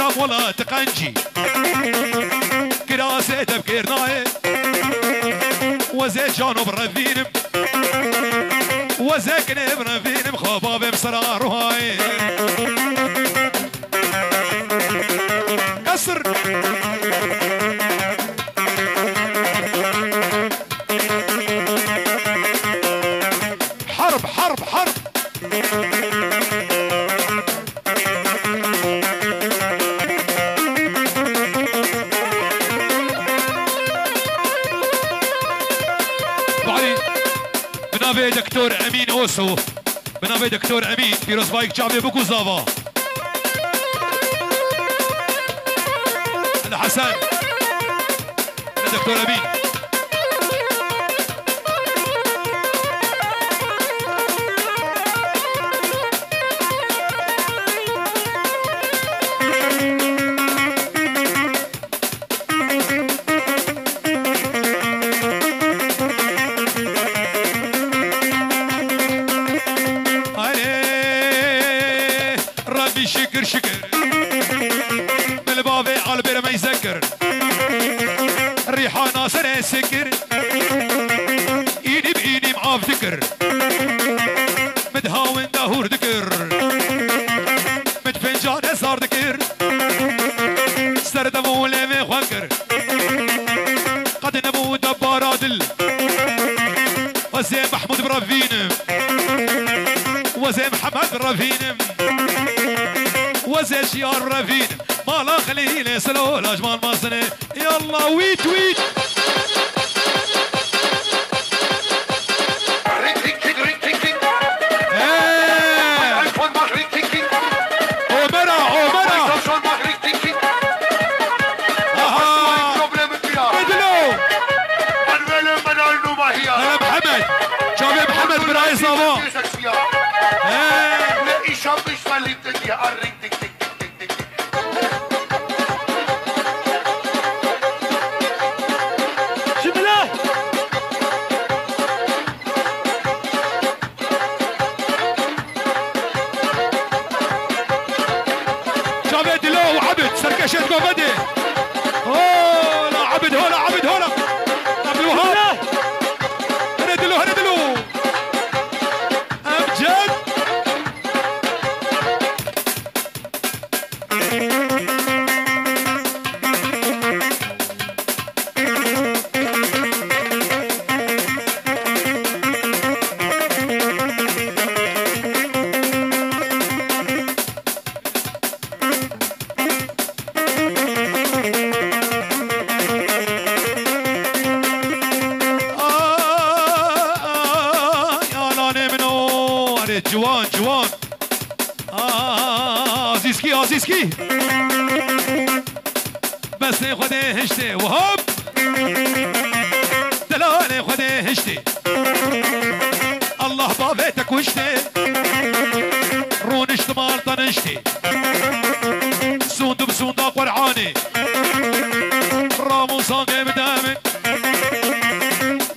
برام ولا تقنجي كراسة تفكير ناي وزيت جانو برفينم وزاكني برفينم خباب مصرار هاي كسر حرب حرب حرب بنابه دكتور امين اوسو بنابه دكتور امين پیروز بایک جابه بگو زاوا الحسن دكتور امين شكر شكر بالبابي عالبير ما يذكر الريحة ناصر سكر ايدي بايدي معاه ذكر مدهاون دهور ذكر مدفنجان صار ذكر سرد مولى مخنكر قد نمو دبار عدل وزي محمود برافين وزي محمد برافين وزي شيار رافين مالا خليل سلو الاجمال مصني يلا ويت ويت سركشت قبدي لا عبد هولا عبد هولا قبلوا هولا هندلو هندلو امجد جوان جوان عزيزكي عزيزكي بس خده هشتي وهب دلال خده هشتي الله بابتك وشتي رونشت مال طنشتي سوند بسونداق ورعاني رامو صاقي بدامي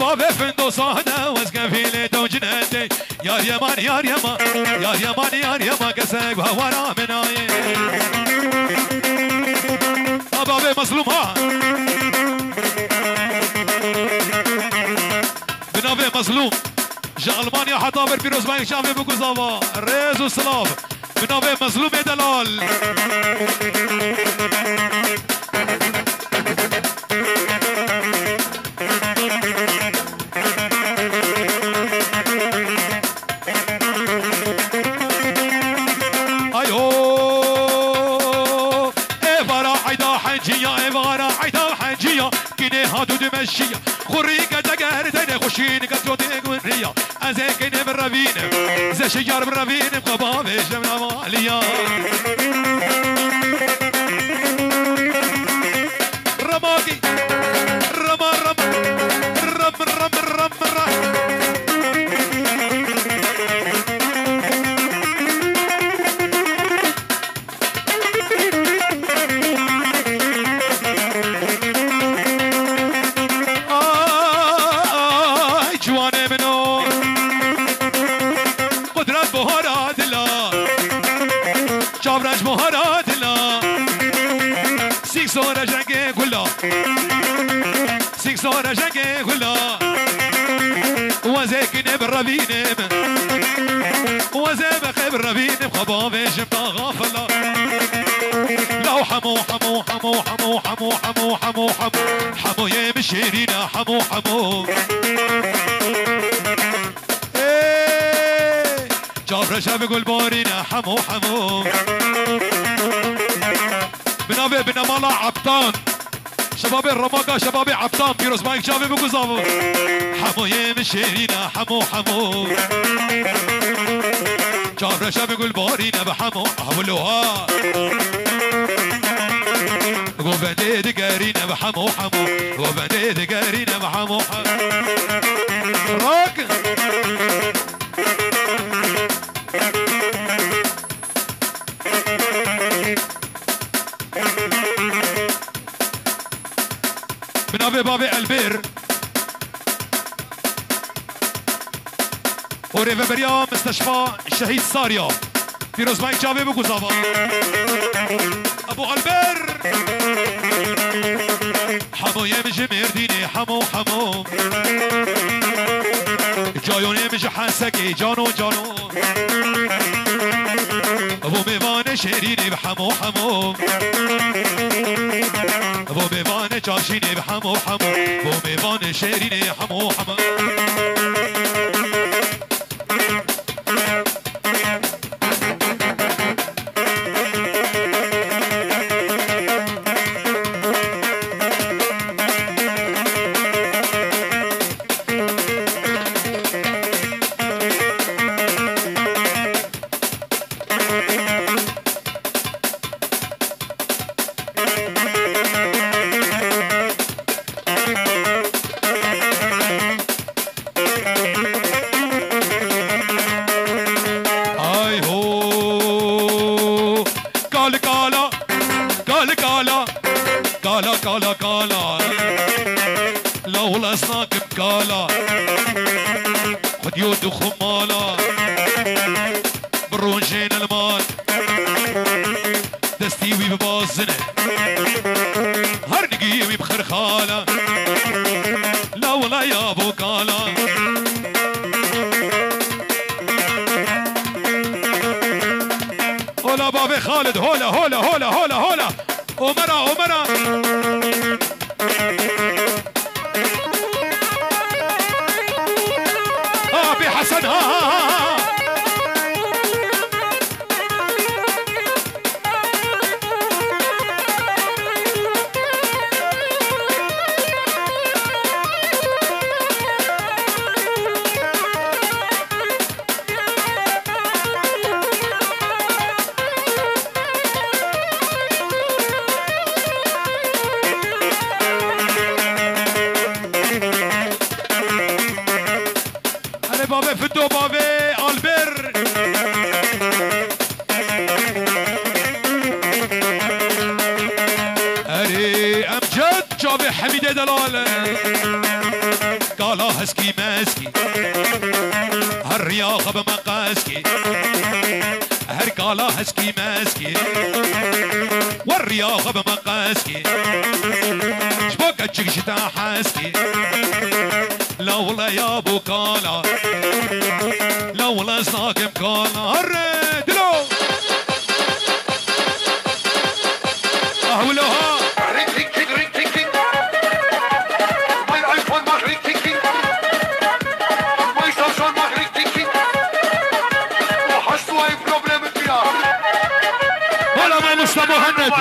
بابي فندو صاهنا وزقفيلي توجنهتي يا يمان يا يمان يا يمان يا يمان كسب هوانا مناي بابي مظلوم ها بنابي مظلوم جا المانيا حطابر بيروز بايك شافي بوكو زاوا ريز وسلاف بنابي مظلوم دلال هادو دمشية خريقة تقهر تاني خشين قطوتي قرية أزيكين بالربين زي شجار بالربين بقبابي جمنا مالية رماقي رما رما رم رم رم رم شابرش مهارات لا سيكسورة جنگي كلها سيكسورة جنگي كلها وزاكن بالربينم وزابق بالربينم خبابش بغافلة لو حمو حمو حمو حمو حمو حمو حمو حمو حمو يا مشيرينا حمو حمو جابر شاب يقول بورينا حمو حمو بنابي بنا مالا عبطان شباب الرماقة شباب عبطان بيروز مايك جابي بقزافو حمو يا مشيرينا حمو حمو جابر شاب يقول بورينا بحمو أولوها وبدي دقارينا بحمو حمو وبدي دقارينا بحمو حمو راك بنابي بابي البير وريفبريا مستشفى الشهيد ساريا فيروز مايك جابي بقزافا ابو البير حمو يمج مرديني حمو حمو جايون يمج حسكي جانو جانو ابو ميوان شيريني بحمو حمو ابو ميوان جاشيني بحمو حمو ابو ميوان شيريني حمو حمو كالا كالا لو لصناك بكالا خد يود خمالا برونجين المال دستيوي ببازنه هرنقيوي بخرخاله لا والله يا ابو كالا هولا بابي خالد هولا هولا هولا هولا هولا أمرا أمرا أبي حسن ها ها ها بابي فدو بابي البر اري امجد جابي حميده دلال قالا هسكي ماسكي هالرياضه بمقاسكي هر قالا هسكي ماسكي والرياضه بمقاسكي شبوك اتشك شتا حاسكي لا والله يا ابو كالا لا والله صاكم كالا هرد لو اهولوها ريك ريك ريك ريك ريك ريك ماي ايفون ماك ريك ريك ريك ماي سامسونج ماك ريك ريك ريك وحشتوا اي بروبلم فيها ولا ما مصطفى مهند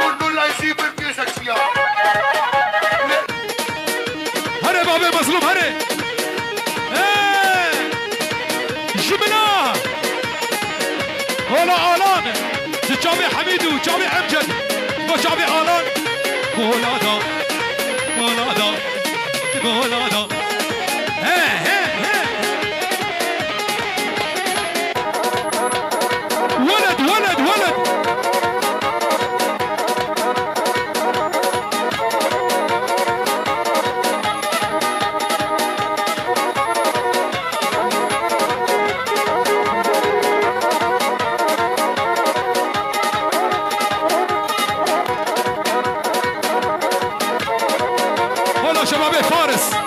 قولوا لا يسيب بيسك فيها هري بابي مظلوم هري جبنا هلا آلان جابي حميدو جابي أمجد وجابي آلان قولادا قولادا قولادا هي هي هي ولد ولد ولد يلا بيه فارس